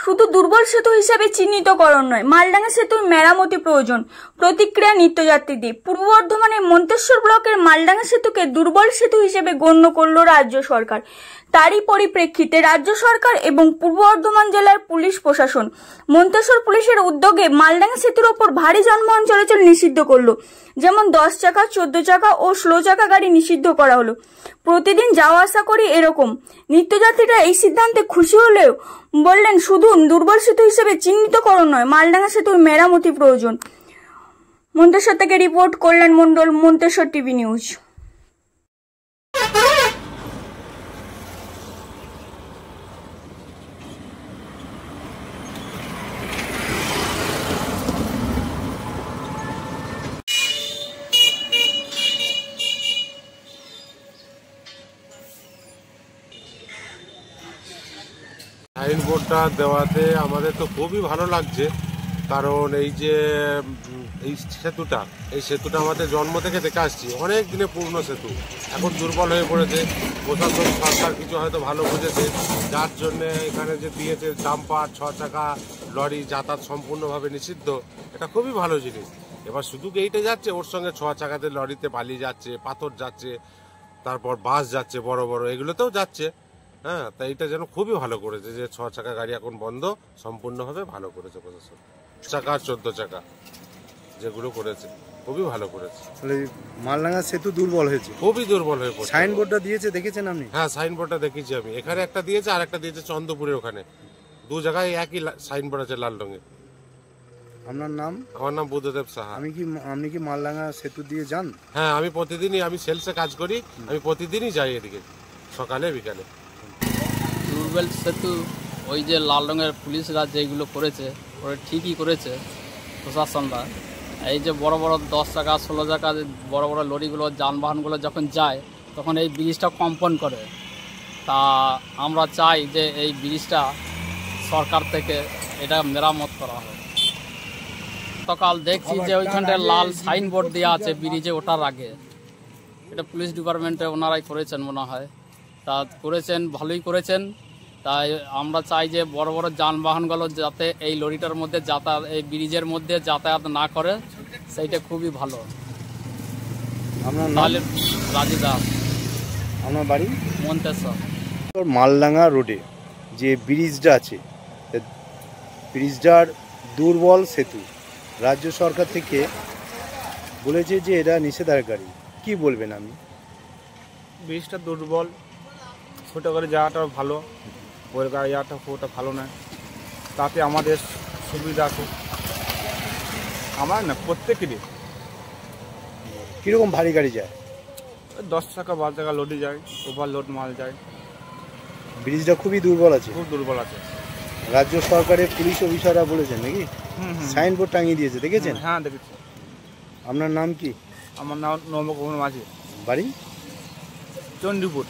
শুধু দুর্বল সেতু হিসেবে চিহ্নিতকরণ নয়, মালডাঙ্গা সেতুর মেরামতি প্রয়োজন। প্রতিক্রিয়া নিত্যযাত্রীদের। পূর্ব বর্ধমানের মন্তেশ্বর ব্লকের মালডাঙ্গা সেতুকে দুর্বল সেতু হিসেবে গণ্য করল রাজ্য সরকার। তারই পরিপ্রেক্ষিতে রাজ্য সরকার এবং পূর্ব বর্ধমান জেলার পুলিশ প্রশাসন মন্তেশ্বর পুলিশের উদ্যোগে মালডাঙ্গা সেতুর ওপর ভারী যানবাহন চলাচল নিষিদ্ধ করলো। যেমন 10 চাকা, 14 চাকা ও স্লো চাকা গাড়ি নিষিদ্ধ করা হলো। প্রতিদিন যাওয়া আসা করি এরকম। নিত্যযাত্রীরা এই সিদ্ধান্তে খুশি হলেও বললেন, শুধু দুর্বল সেতু হিসেবে চিহ্নিতকরণ নয়, মালডাঙ্গা সেতুর মেরামতি প্রয়োজন। মন্তেশ্বর থেকে রিপোর্ট কল্যাণ মণ্ডল, মন্তেশ্বর টিভি নিউজ। সাইনবোর্ডটা দেওয়াতে আমাদের তো খুবই ভালো লাগছে, কারণ এই যে এই সেতুটা আমাদের জন্ম থেকে দেখে আসছি, অনেক দিনে পুরনো সেতু, এখন দুর্বল হয়ে পড়েছে। প্রশাসন সরকার কিছু হয়তো ভালো বুঝেছে, যার জন্য এখানে যে দিয়েছে ডাম্পার, 6 চাকা লরি যাতায়াত সম্পূর্ণভাবে নিষিদ্ধ। এটা খুবই ভালো জিনিস। এবার শুধু গেইটে যাচ্ছে, ওর সঙ্গে 6 চাকাতে লরিতে বালি যাচ্ছে, পাথর যাচ্ছে, তারপর বাস যাচ্ছে, বড় বড় এগুলোতেও যাচ্ছে। হ্যাঁ, তাই এটা যেন খুবই ভালো করেছে যে 6 চাকা গাড়ি এখন বন্ধ, সম্পূর্ণভাবে ভালো করেছে প্রশাসন। চাকা 14 চাকা যেগুলো করেছে খুবই ভালো করেছে। মালডাঙ্গা সেতু দুর্বল হয়েছে, খুবই দুর্বল হয়ে পড়েছে। সাইনবোর্ডটা দিয়েছে, দেখেছেন আপনি? হ্যাঁ, সাইনবোর্ডটা দেখেছি আমি। এখানে একটা দিয়েছে আর একটা দিয়েছে চন্দ্রপুরের ওখানে। দু জায়গায় একই সাইনবোর্ড আছে লাল রঙের। আপনার নাম? আমার নাম বুদ্ধদেব সাহা। আপনি কি মালডাঙ্গা সেতু দিয়ে যান? হ্যাঁ, আমি প্রতিদিনই, আমি সেলসে কাজ করি, আমি প্রতিদিনই যাই এদিকে, সকালে বিকালে। দুর্বল সেতু ওই যে লাল রঙের পুলিশরা যেগুলো করেছে ওরা ঠিকই করেছে প্রশাসনরা। এই যে বড় বড় 10 চাকা 16 চাকা বড় বড় লরিগুলো যানবাহনগুলো যখন যায় তখন এই ব্রিজটা কম্পন করে। তা আমরা চাই যে এই ব্রিজটা সরকার থেকে এটা মেরামত করা হয়। গতকাল দেখছি যে ওইখানটায় লাল সাইনবোর্ড দেওয়া আছে ব্রিজে ওঠার আগে। এটা পুলিশ ডিপার্টমেন্টে ওনারাই করেছেন মনে হয়। তা করেছেন, ভালোই করেছেন। তাই আমরা চাই যে বড় বড় যানবাহনগুলো যাতে এই লরিটার মধ্যে যাতায়াত, এই ব্রিজের মধ্যে যাতায়াত না করে, সেইটা খুবই ভালো। আপনার নাম? রাজু দাস। আপনার বাড়ি? মন্তেশ্বর। মালডাঙ্গা রোডে যে ব্রিজটা আছে, ব্রিজটার দুর্বল সেতু, রাজ্য সরকার থেকে বলেছে যে এটা নিষেধাজ্ঞাকারী। কি বলবেন আপনি? ব্রিজটা দুর্বল, ছোটো করে যাওয়াটা ভালো, ওর গাড়ি যাওয়াটা খুবটা ভালো নয়। তাতে আমাদের সুবিধা আছে, আমার না প্রত্যেকেরই। কীরকম ভারী গাড়ি যায়? 10 চাকা 12 চাকা লোডে যায়, ওভারলোড মাল যায়। ব্রিজটা খুবই দুর্বল আছে, খুব দুর্বল আছে। রাজ্য সরকারের পুলিশ অফিসাররা বলেছেন নাকি? সাইনবোর্ড টাঙিয়ে দিয়েছে, দেখেছেন? হ্যাঁ, দেখেছি। আপনার নাম কি? আমার নাম নবকুমার মাঝি। বাড়ি? চণ্ডীপুর।